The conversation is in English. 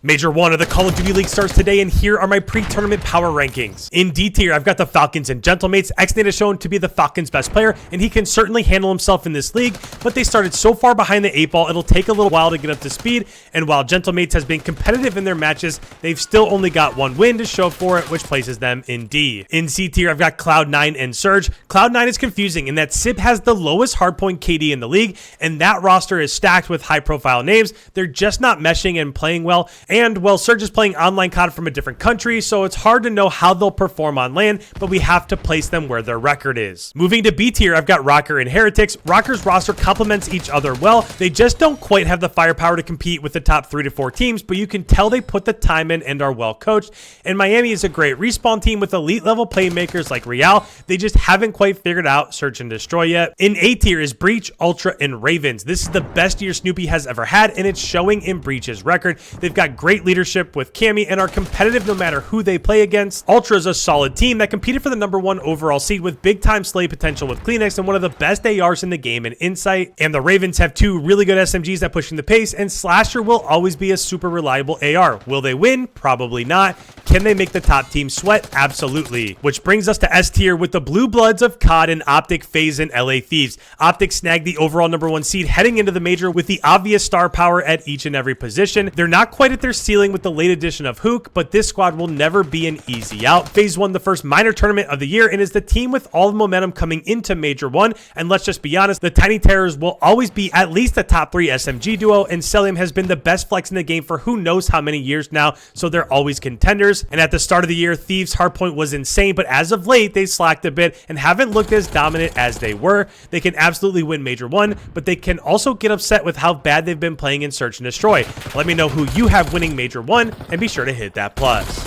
Major 1 of the Call of Duty League starts today, and here are my pre-tournament power rankings. In D tier, I've got the Falcons and Gentlemates. Xnate is shown to be the Falcons' best player, and he can certainly handle himself in this league, but they started so far behind the 8 ball, it'll take a little while to get up to speed, and while Gentlemates has been competitive in their matches, they've still only got one win to show for it, which places them in D. In C tier, I've got Cloud9 and Surge. Cloud9 is confusing in that Sib has the lowest hardpoint KD in the league, and that roster is stacked with high-profile names. They're just not meshing and playing well. And, well, Surge is playing online COD from a different country, so it's hard to know how they'll perform on LAN, but we have to place them where their record is. Moving to B tier, I've got Rocker and Heretics. Rocker's roster complements each other well. They just don't quite have the firepower to compete with the top 3 to 4 teams, but you can tell they put the time in and are well coached. And Miami is a great respawn team with elite level playmakers like Real. They just haven't quite figured out Search and Destroy yet. In A tier is Breach, Ultra, and Ravens. This is the best year Snoopy has ever had, and it's showing in Breach's record. They've got great leadership with Cammy and are competitive no matter who they play against. Ultra is a solid team that competed for the #1 overall seed with big time slay potential with Kleenex and one of the best ARs in the game in Insight. And the Ravens have 2 really good SMGs that pushing the pace, and Slasher will always be a super reliable AR. Will they win? Probably not. Can they make the top team sweat? Absolutely. Which brings us to S tier with the Blue Bloods of COD and Optic, FaZe, and LA Thieves. Optic snagged the overall #1 seed heading into the major with the obvious star power at each and every position. They're not quite at their ceiling with the late addition of Hook, but this squad will never be an easy out. FaZe won the first minor tournament of the year and is the team with all the momentum coming into Major 1, and let's just be honest, the Tiny Terrors will always be at least a top 3 SMG duo, and Cellium has been the best flex in the game for who knows how many years now, so they're always contenders. And at the start of the year, Thieves' hardpoint was insane, but as of late, they slacked a bit and haven't looked as dominant as they were. They can absolutely win Major 1, but they can also get upset with how bad they've been playing in Search and Destroy. Let me know who you have winning Major 1, and be sure to hit that plus.